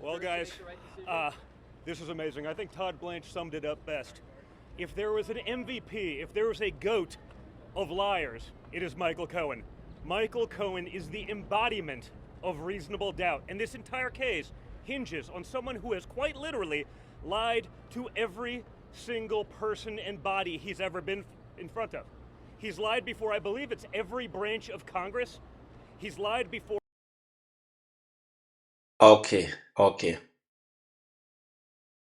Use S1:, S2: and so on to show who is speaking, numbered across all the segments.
S1: Well, guys, this is amazing. I think Todd Blanche summed it up best. If there was an MVP, if there was a GOAT of liars, it is Michael Cohen. Michael Cohen is the embodiment of reasonable doubt. And this entire case hinges on someone who has quite literally lied to every single person and body he's ever been in front of. He's lied before, I believe it's every branch of Congress. He's lied before.
S2: Okay, okay.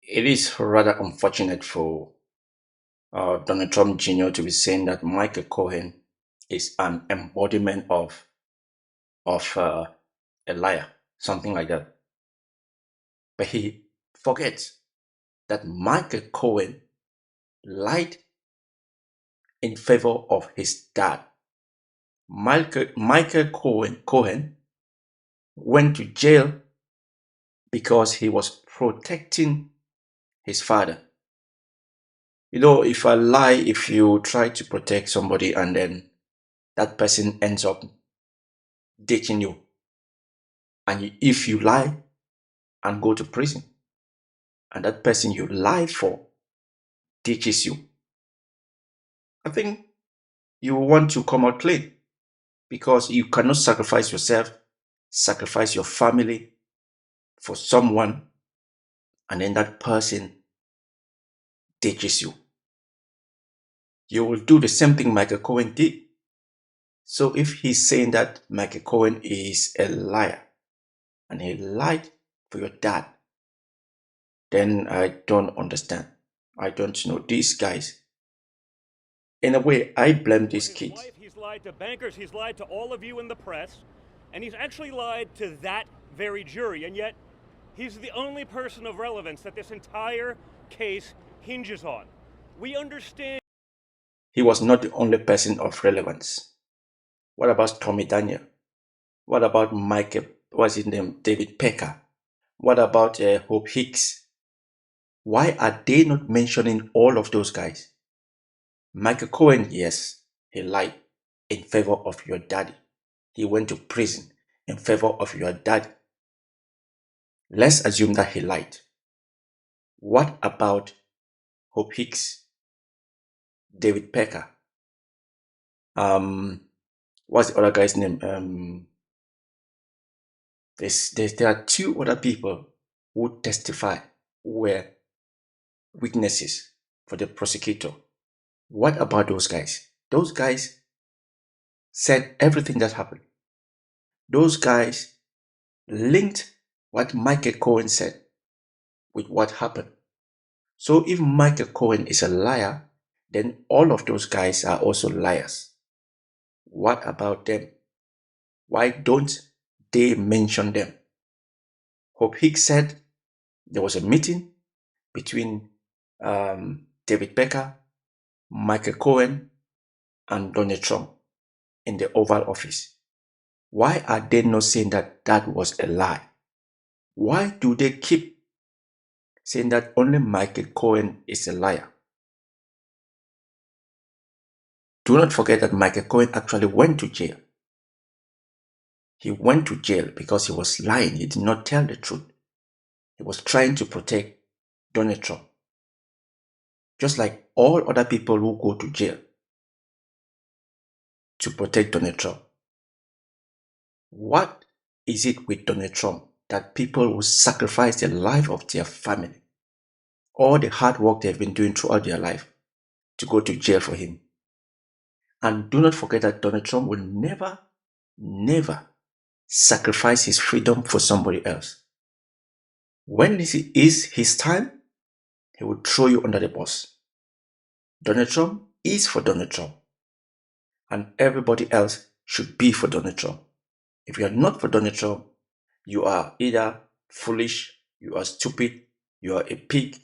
S2: It is rather unfortunate for Donald Trump Jr. to be saying that Michael Cohen is an embodiment of a liar, something like that. But he forgets that Michael Cohen lied in favor of his dad. Michael Cohen went to jail because he was protecting his father. You know, if you try to protect somebody and then that person ends up ditching you, and if you lie and go to prison, and that person you lie for ditches you, I think you want to come out clean because you cannot sacrifice yourself, sacrifice your family for someone, and then that person ditches you. You will do the same thing Michael Cohen did. So if he's saying that Michael Cohen is a liar and he lied for your dad, then I don't understand. I don't know these guys. In a way, I blame these
S1: His
S2: kids.
S1: wife, he's lied to bankers, he's lied to all of you in the press, and he's actually lied to that very jury, and yet he's the only person of relevance that this entire case hinges on. We understand.
S2: He was not the only person of relevance. What about Tommy Daniel? What about Michael, what's his name, David Pecker? What about Hope Hicks? Why are they not mentioning all of those guys? Michael Cohen, yes, he lied in favor of your daddy. He went to prison in favor of your daddy. Let's assume that he lied. What about Hope Hicks, David Pecker? What's the other guy's name? There are two other people who testify who were witnesses for the prosecutor. What about those guys? Those guys said everything that happened. Those guys linked what Michael Cohen said with what happened. So if Michael Cohen is a liar, then all of those guys are also liars. What about them? Why don't they mention them? Hope Hicks said there was a meeting between David Becker, Michael Cohen, and Donald Trump in the Oval Office. Why are they not saying that that was a lie? Why do they keep saying that only Michael Cohen is a liar? Do not forget that Michael Cohen actually went to jail. He went to jail because he was lying. He did not tell the truth. He was trying to protect Donald Trump. Just like all other people who go to jail to protect Donald Trump. What is it with Donald Trump that people will sacrifice the life of their family, all the hard work they've been doing throughout their life, to go to jail for him? And do not forget that Donald Trump will never, never sacrifice his freedom for somebody else. When it is his time, he will throw you under the bus. Donald Trump is for Donald Trump, and everybody else should be for Donald Trump. If you are not for Donald Trump, you are either foolish, you are stupid, you are a pig,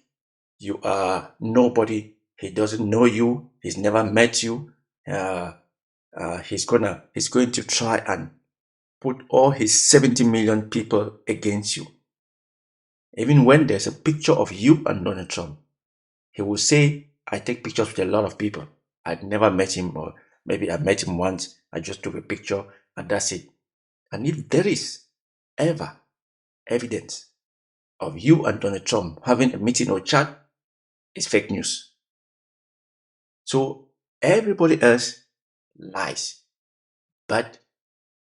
S2: you are nobody. He doesn't know you. He's never met you. He's going to try and put all his 70 million people against you. Even when there's a picture of you and Donald Trump, he will say, I take pictures with a lot of people. I've never met him, or maybe I met him once. I just took a picture and that's it. And if there is ever evidence of you and Donald Trump having a meeting or chat is fake news. So everybody else lies, but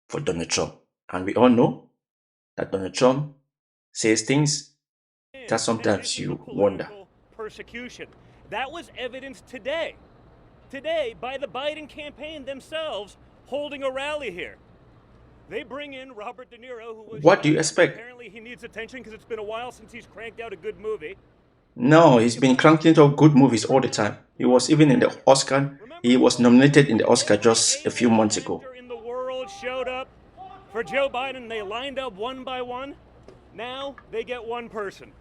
S2: for Donald Trump. And we all know that Donald Trump says things that sometimes you wonder.
S1: Persecution. That was evidenced today. Today, by the Biden campaign themselves holding a rally here. They bring in Robert De Niro, who was
S2: What do you expect?
S1: Apparently he needs attention because it's been a while since he's cranked out a good movie.
S2: No, he's been cranking out good movies all the time. He was even in the Oscar. He was nominated in the Oscar just a few months ago.
S1: In the world showed up for Joe Biden. They lined up one by one. Now they get one person.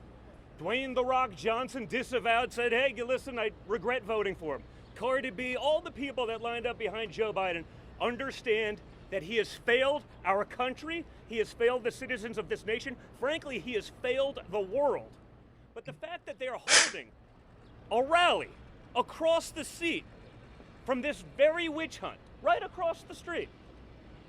S1: Dwayne "The Rock" Johnson disavowed, said, hey, listen, I regret voting for him. Cardi B, all the people that lined up behind Joe Biden understand that he has failed our country, he has failed the citizens of this nation. Frankly, he has failed the world. But the fact that they're holding a rally across the seat from this very witch hunt, right across the street,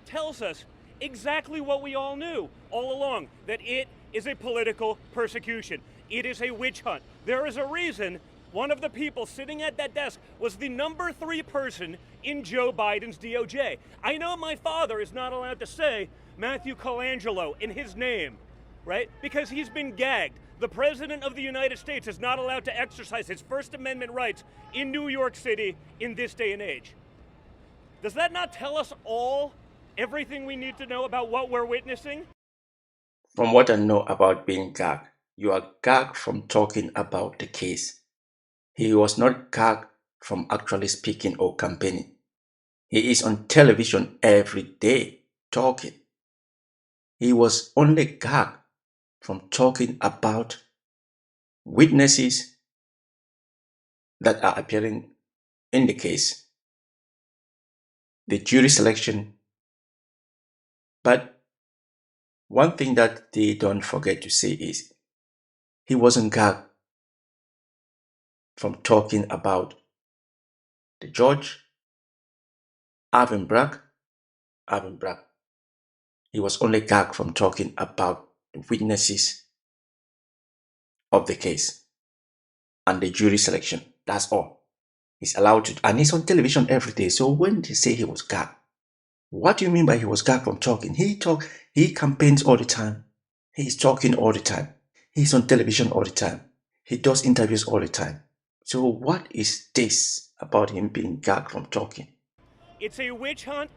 S1: tells us exactly what we all knew all along, that it is a political persecution. It is a witch hunt. There is a reason one of the people sitting at that desk was the number 3 person in Joe Biden's DOJ. I know my father is not allowed to say Matthew Colangelo in his name, right? Because he's been gagged. The President of the United States is not allowed to exercise his First Amendment rights in New York City in this day and age. Does that not tell us all everything we need to know about what we're witnessing?
S2: From what I know about being gagged, you are gagged from talking about the case. He was not gagged from actually speaking or campaigning. He is on television every day talking. He was only gagged from talking about witnesses that are appearing in the case, the jury selection. But one thing that they don't forget to say is he wasn't gagged from talking about the judge, Alvin Bragg. He was only gagged from talking about the witnesses of the case and the jury selection. That's all. He's allowed to, and he's on television every day. So when they say he was gagged, what do you mean by he was gagged from talking? He campaigns all the time. He's talking all the time. He's on television all the time. He does interviews all the time. So what is this about him being gagged from talking?
S1: It's a witch hunt.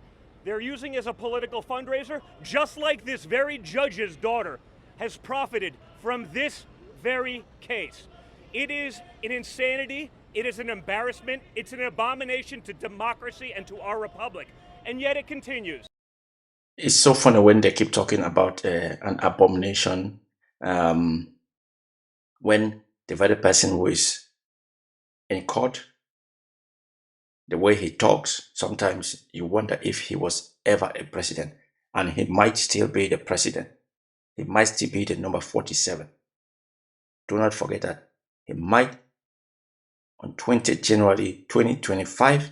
S1: They're using as a political fundraiser, just like this very judge's daughter has profited from this very case. It is an insanity. It is an embarrassment. It's an abomination to democracy and to our republic. And yet it continues.
S2: It's so funny when they keep talking about an abomination when the very person who is in court, the way he talks, sometimes you wonder if he was ever a president, and he might still be the president. He might still be the number 47. Do not forget that. He might, on 20th January 2025,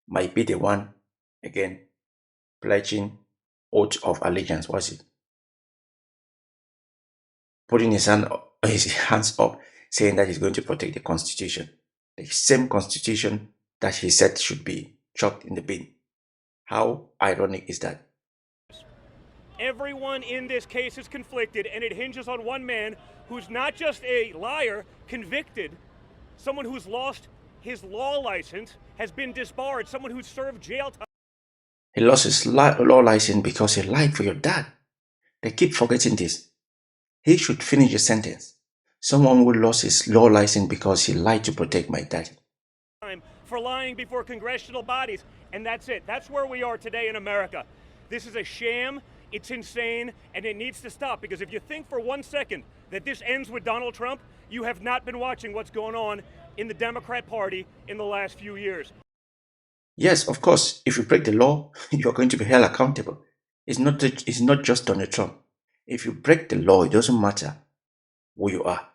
S2: might be the one, again, pledging oath of allegiance. Was it? Putting his hands up, saying that he's going to protect the Constitution. The same Constitution that he said should be chucked in the bin. How ironic is that?
S1: Everyone in this case is conflicted, and it hinges on one man who's not just a liar, convicted, someone who's lost his law license, has been disbarred, someone who's served jail time.
S2: He lost his law license because he lied for your dad. They keep forgetting this. He should finish the sentence. Someone who lost his law license because he lied to protect my dad.
S1: For lying before congressional bodies, and that's it. That's where we are today in America. This is a sham, it's insane, and it needs to stop, because if you think for 1 second that this ends with Donald Trump, you have not been watching what's going on in the Democrat Party in the last few years.
S2: Yes, of course, if you break the law, you're going to be held accountable. It's not just Donald Trump. If you break the law, it doesn't matter who you are.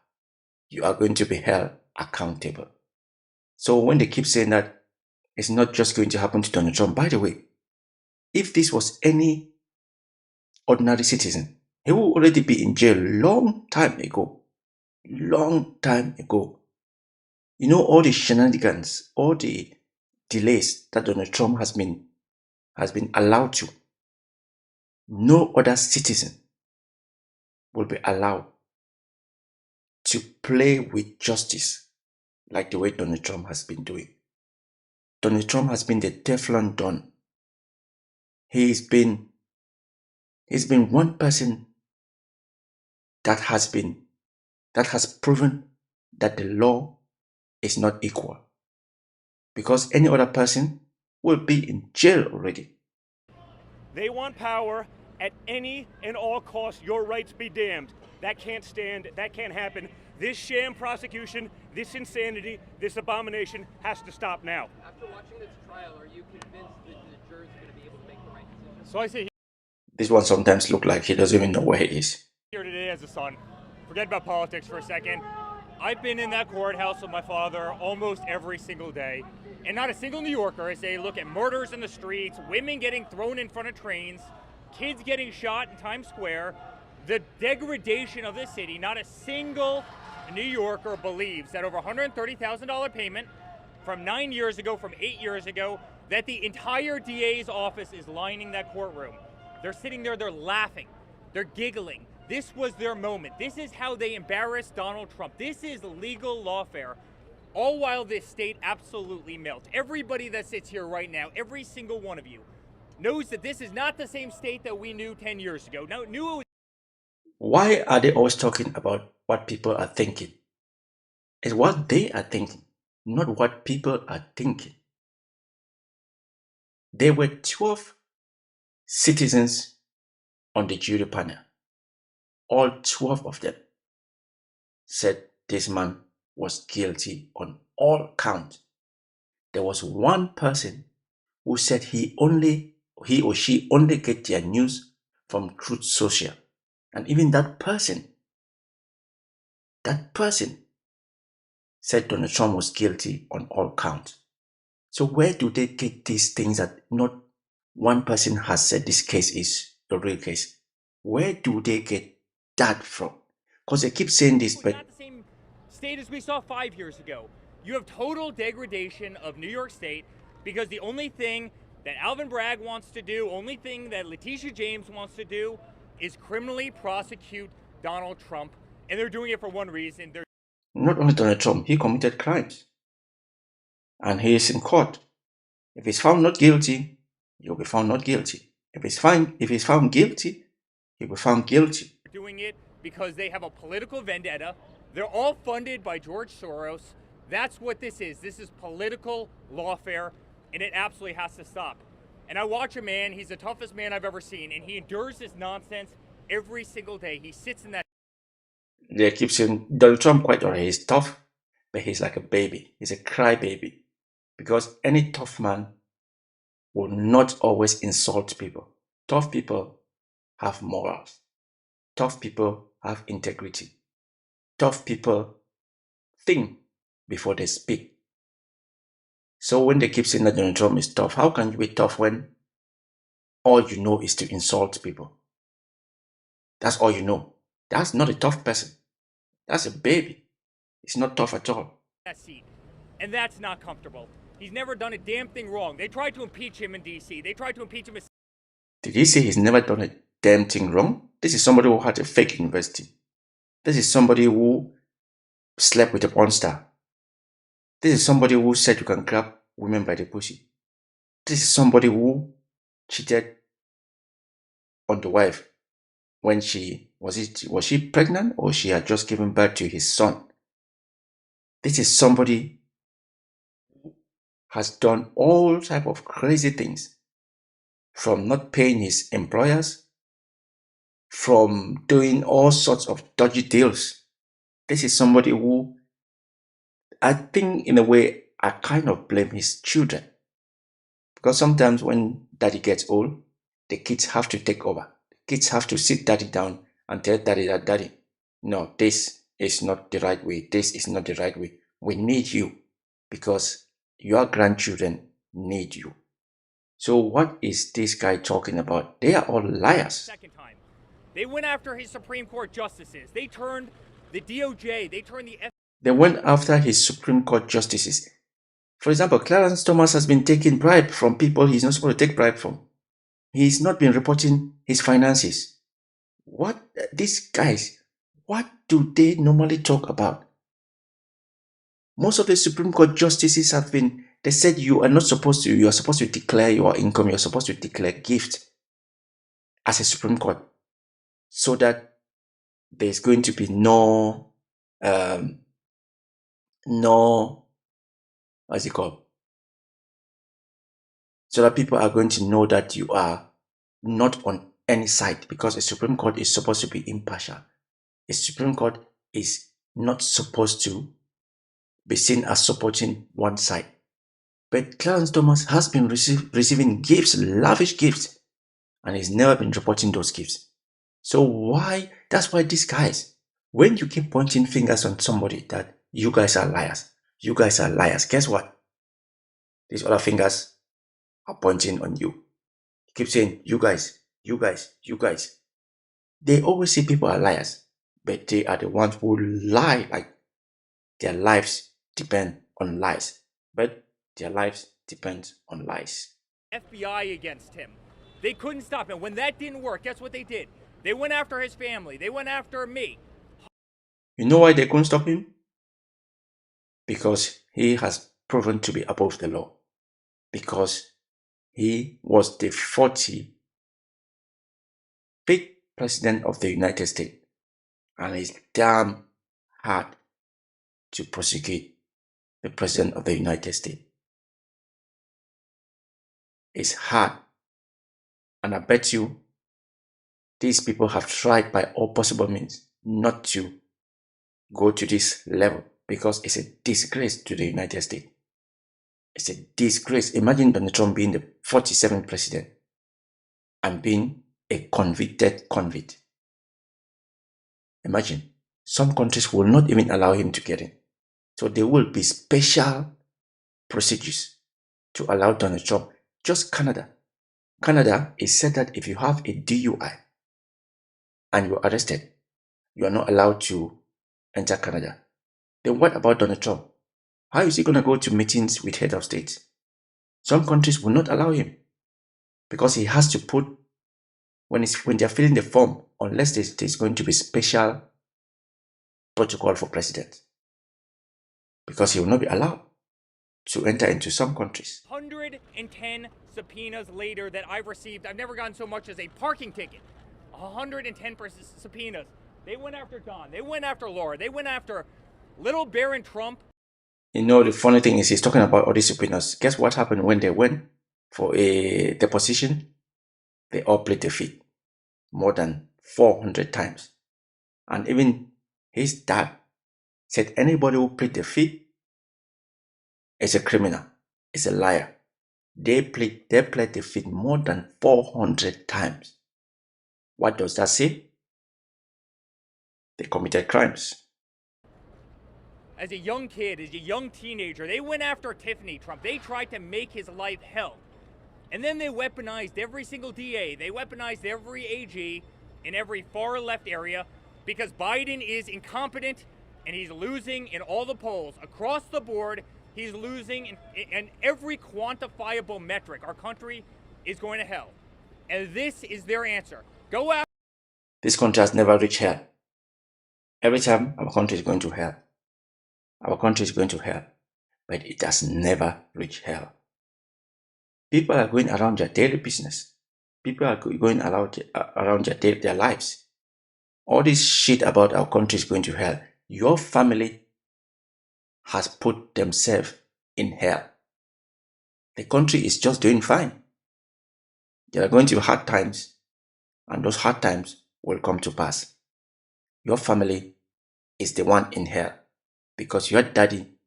S2: You are going to be held accountable. So when they keep saying that it's not just going to happen to Donald Trump, by the way, if this was any ordinary citizen, He will already be in jail long time ago. Long time ago. You know, all the shenanigans, all the delays that Donald Trump has been allowed to. No other citizen will be allowed to play with justice like the way Donald Trump has been doing. Donald Trump has been the Teflon Don. He's been one person that has proven that the law is not equal, because any other person will be in jail already.
S1: They want power at any and all costs. Your rights be damned. That can't stand. That can't happen. This sham prosecution, this insanity, this abomination has to stop now.
S3: After watching this trial, are you convinced that the jurors are going to be able to make the right decision?
S1: So I say
S2: This one sometimes looks like he doesn't even know where he is.
S1: here today as a son. Forget about politics for a second. I've been in that courthouse with my father almost every single day, and not a single New Yorker, as they look at murders in the streets, women getting thrown in front of trains, kids getting shot in Times Square, the degradation of this city, not a single New Yorker believes that over $130,000 payment from 9 years ago, from 8 years ago, that the entire DA's office is lining that courtroom. They're sitting there, they're laughing, they're giggling. This was their moment. This is how they embarrassed Donald Trump. This is legal lawfare. All while this state absolutely melts. Everybody that sits here right now, every single one of you, knows that this is not the same state that we knew 10 years ago. Now, knew it was.
S2: Why are they always talking about what people are thinking? It's what they are thinking, not what people are thinking. There were 12 citizens on the jury panel. All 12 of them said this man was guilty on all counts. There was one person who said he or she only get their news from Truth Social. And even that person said Donald Trump was guilty on all counts. So where do they get these things that not one person has said this case is the real case? Where do they get that from? Because they keep saying this, but
S1: Not the same state as we saw 5 years ago. You have total degradation of New York State because the only thing that Alvin Bragg wants to do, only thing that Letitia James wants to do, is criminally prosecute Donald Trump. And they're doing it for one reason. They're
S2: not only Donald Trump, he committed crimes. And he is in court. If he's found not guilty, he'll be found not guilty. If he's found guilty, he'll be found guilty.
S1: doing it because they have a political vendetta. They're all funded by George Soros. That's what this is. This is political lawfare, and it absolutely has to stop. And I watch a man, he's the toughest man I've ever seen, and he endures this nonsense every single day. He sits in that.
S2: They keep saying Donald Trump quite alright. He's tough, but he's like a baby. He's a crybaby. Because any tough man will not always insult people. Tough people have morals. Tough people have integrity. Tough people think before they speak. So when they keep saying that Donald Trump is tough, how can you be tough when all you know is to insult people? That's all you know. That's not a tough person. That's a baby. It's not tough at all.
S1: That seat. And that's not comfortable. He's never done a damn thing wrong. They tried to impeach him in D.C. They tried to impeach him in.
S2: Did he say he's never done a damn thing wrong? This is somebody who had a fake university. This is somebody who slept with a porn star. This is somebody who said you can grab women by the pussy. This is somebody who cheated on the wife when was she pregnant, or she had just given birth to his son. This is somebody who has done all type of crazy things, from not paying his employers, from doing all sorts of dodgy deals. This is somebody who, I think in a way, I kind of blame his children. Because sometimes when daddy gets old, the kids have to take over. The kids have to sit daddy down and tell daddy that, daddy, no, this is not the right way. This is not the right way. We need you because your grandchildren need you. So what is this guy talking about? They are all liars.
S1: Second time.
S3: They went after his Supreme Court justices. They turned the DOJ. They turned the
S2: They went after his Supreme Court justices. For example, Clarence Thomas has been taking bribe from people he's not supposed to take bribe from. He's not been reporting his finances. What these guys, what do they normally talk about? Most of the Supreme Court justices have been, they said you are supposed to declare your income, you're supposed to declare gift as a Supreme Court, so that there's going to be what's it called? So that people are going to know that you are not on any side, because a Supreme Court is supposed to be impartial. A Supreme Court is not supposed to be seen as supporting one side. But Clarence Thomas has been receiving gifts, lavish gifts, and he's never been reporting those gifts. So why? That's why these guys, when you keep pointing fingers on somebody that you guys are liars, guess what? These other fingers are pointing on you. You keep saying, you guys. They always say people are liars, but they are the ones who lie, like their lives depend on lies. But their lives depend on lies.
S3: FBI against him. They couldn't stop him. When that didn't work, guess what they did? They went after his family. They went after me.
S2: You know why they couldn't stop him? Because he has proven to be above the law. Because he was the 45th President of the United States. And it's damn hard to prosecute the President of the United States. It's hard. And I bet you these people have tried by all possible means not to go to this level, because it's a disgrace to the United States. It's a disgrace. Imagine Donald Trump being the 47th president and being a convicted convict. Imagine. Some countries will not even allow him to get in. So there will be special procedures to allow Donald Trump. Just Canada. Canada, is said that if you have a DUI and you're arrested, you are not allowed to enter Canada. Then what about Donald Trump? How is he going to go to meetings with head of states? Some countries will not allow him, because he has to put, when they're filling the form, unless there's going to be special protocol for president, because he will not be allowed to enter into some countries.
S3: 110 subpoenas later that I've received. I've never gotten so much as a parking ticket. 110 subpoenas. They went after Don. They went after Laura. They went after little Baron Trump.
S2: You know, the funny thing is he's talking about all these subpoenas. Guess what happened when they went for a deposition? They all played the fifth more than 400 times. And even his dad said anybody who played the fifth is a criminal, is a liar. They played the fifth more than 400 times. What does that say? They committed crimes.
S3: As a young kid, as a young teenager, they went after Tiffany Trump. They tried to make his life hell. And then they weaponized every single DA. They weaponized every AG in every far left area, because Biden is incompetent and he's losing in all the polls. Across the board, he's losing in every quantifiable metric. Our country is going to hell. And this is their answer. Go after.
S2: This country has never reached hell. Every time our country is going to hell. Our country is going to hell. But it has never reached hell. People are going around their daily business. People are going around their lives. All this shit about our country is going to hell. Your family has put themselves in hell. The country is just doing fine. There are going to be hard times, and those hard times will come to pass. Your family is the one in hell, because your daddy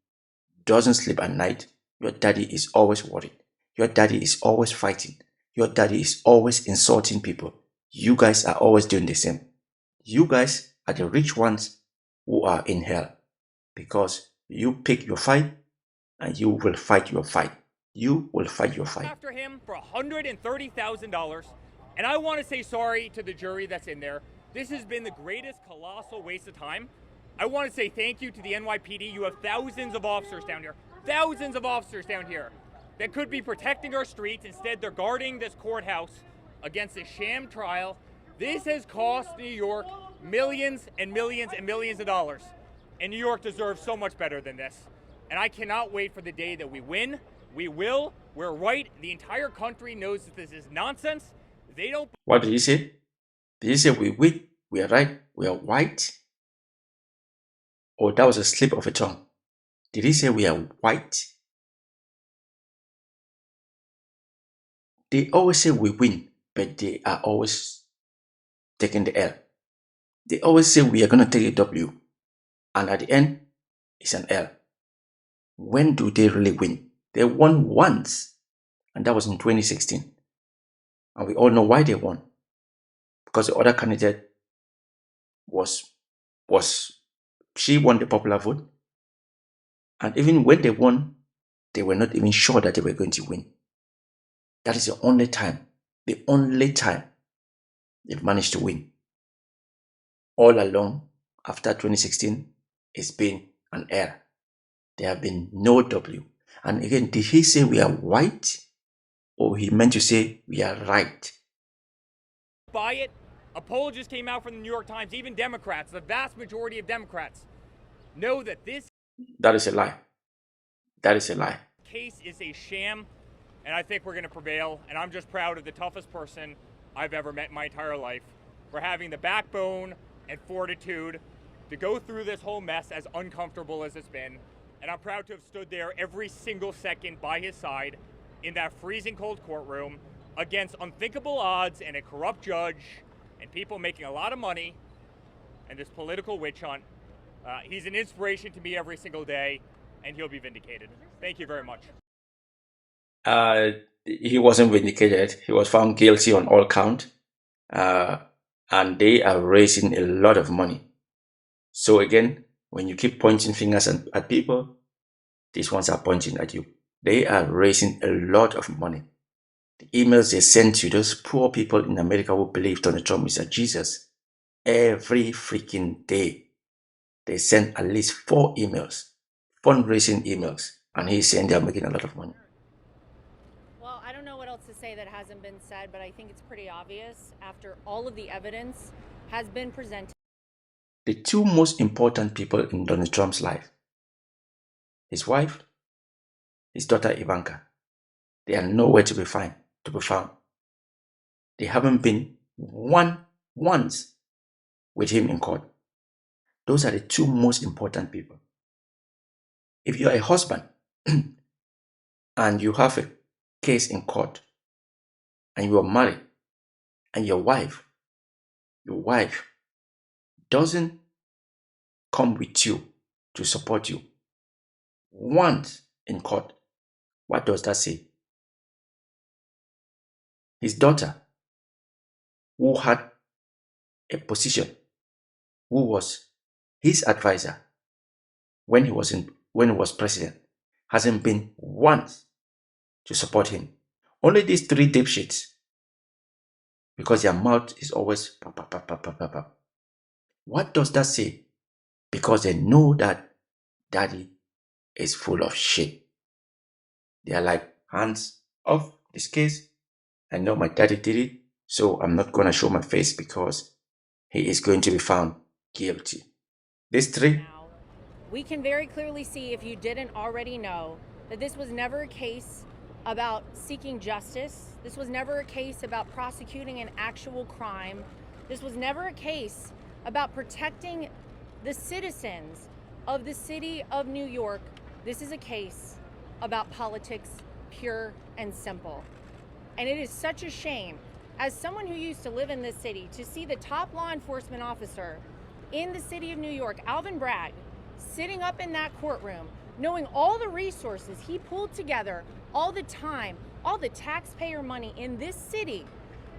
S2: doesn't sleep at night. Your daddy is always worried. Your daddy is always fighting. Your daddy is always insulting people. You guys are always doing the same. You guys are the rich ones who are in hell, because you pick your fight and you will fight your fight. You will fight your fight.
S3: After him for $130,000. And I want to say sorry to the jury that's in there. This has been the greatest colossal waste of time. I want to say thank you to the NYPD. You have thousands of officers down here. Thousands of officers down here that could be protecting our streets. Instead, they're guarding this courthouse against a sham trial. This has cost New York millions and millions and millions of dollars. And New York deserves so much better than this. And I cannot wait for the day that we win. We will. We're right. The entire country knows that this is nonsense. They don't.
S2: What did he say? Did he say we win, we are right, we are white? Or that was a slip of a tongue? Did he say we are white? They always say we win, but they are always taking the L. They always say we are going to take a W, and at the end, it's an L. When do they really win? They won once, and that was in 2016. And we all know why they won. Because the other candidate she won the popular vote. And even when they won, they were not even sure that they were going to win. That is the only time they've managed to win. All along, after 2016, it's been an L. There have been no W. And again, did he say we are white? Or he meant to say we are right?
S3: Buy it. A poll just came out from the New York Times. Even Democrats, the vast majority of Democrats, know that this
S2: That is a lie. That is a lie.
S3: case is a sham, and I think we're going to prevail. And I'm just proud of the toughest person I've ever met in my entire life for having the backbone and fortitude to go through this whole mess, as uncomfortable as it's been. And I'm proud to have stood there every single second by his side in that freezing cold courtroom against unthinkable odds and a corrupt judge and people making a lot of money and this political witch hunt. He's an inspiration to me every single day, and he'll be vindicated. Thank you very much.
S2: He wasn't vindicated. He was found guilty on all count. And they are raising a lot of money. So again, when you keep pointing fingers at people, these ones are pointing at you. They are raising a lot of money. The emails they send to those poor people in America who believe Donald Trump is a Jesus, every freaking day, they send at least 4 emails, fundraising emails, and he's saying they're making a lot of money.
S4: Well, I don't know what else to say that hasn't been said, but I think it's pretty obvious after all of the evidence has been presented.
S2: The 2 most important people in Donald Trump's life, his wife, his daughter Ivanka, they are nowhere to be found. They haven't been once with him in court. Those are the 2 most important people. If you are a husband and you have a case in court and you are married and your wife doesn't come with you to support you once in court, what does that say? His daughter, who had a position, who was his advisor when he was president, hasn't been once to support him. Only these 3 dipshits, because their mouth is always pop, pop, pop, pop, pop, pop, pop. What does that say? Because they know that daddy is full of shit. They are like, hands off this case. I know my daddy did it, so I'm not going to show my face because he is going to be found guilty. These 3.
S4: Now, we can very clearly see, if you didn't already know, that this was never a case about seeking justice. This was never a case about prosecuting an actual crime. This was never a case about protecting the citizens of the city of New York. This is a case about politics, pure and simple. And it is such a shame, as someone who used to live in this city, to see the top law enforcement officer in the city of New York, Alvin Bragg, sitting up in that courtroom, knowing all the resources he pulled together, all the time, all the taxpayer money in this city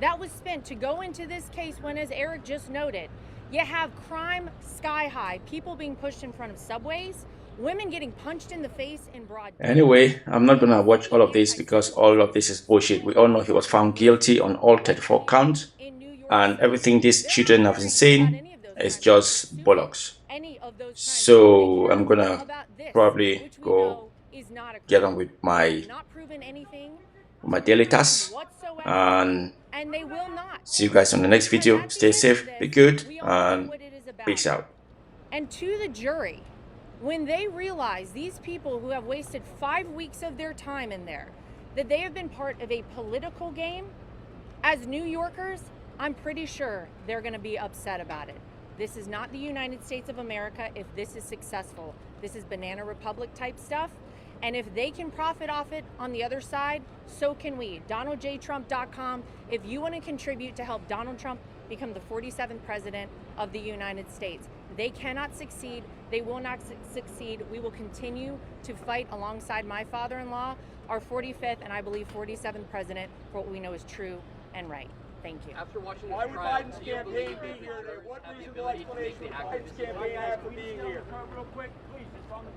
S4: that was spent to go into this case when, as Eric just noted, you have crime sky high, people being pushed in front of subways, women getting punched in the face in broad daylight.
S2: Anyway, I'm not going to watch all of this because all of this is bullshit. We all know he was found guilty on all 34 counts. and everything these children have been saying is just bollocks.
S4: Any of those crimes.
S2: So
S4: They
S2: I'm
S4: care
S2: gonna
S4: about this,
S2: probably
S4: which we
S2: go
S4: know is not a
S2: get
S4: crime.
S2: on with my
S4: Not proven anything
S2: daily tasks,
S4: whatsoever,
S2: and
S4: and they will not.
S2: see you guys on the next
S4: Because
S2: video.
S4: at the
S2: Stay
S4: end of
S2: safe,
S4: this,
S2: be good,
S4: we all know
S2: and
S4: what it is about.
S2: peace out.
S4: And to the jury, when they realize these people who have wasted 5 weeks of their time in there, that they have been part of a political game, as New Yorkers, I'm pretty sure they're going to be upset about it. This is not the United States of America if this is successful. This is Banana Republic type stuff. And if they can profit off it on the other side, so can we. DonaldJTrump.com. If you want to contribute to help Donald Trump become the 47th president of the United States. They cannot succeed. They will not succeed. We will continue to fight alongside my father-in-law, our 45th and I believe 47th president, for what we know is true and right. Thank you.
S5: After watching
S6: Why
S5: this
S6: would
S5: trial,
S6: Biden's
S5: do you
S6: campaign
S5: believe
S6: be here? What
S5: have the
S6: reasonable
S5: ability to make
S6: explanation
S5: the
S6: would Biden's
S5: activism
S6: campaign have for being here?
S1: Real quick, please, just on the